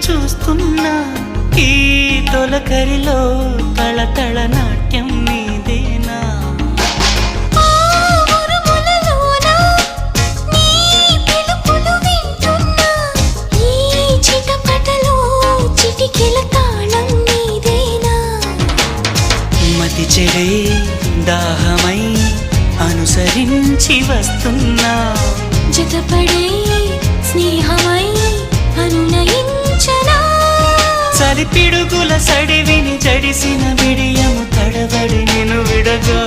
చూస్తున్నా ఈ తొలకరిలో తళతళ నాట్యం నీదేనా మతి చెడే దాహమై అనుసరించి వస్తున్నా జతపడే స్నేహమై అనునయించనా చలి పిడుగుల సడివిని జడిసిన బిడియము తడబడి నిన్ను విడగా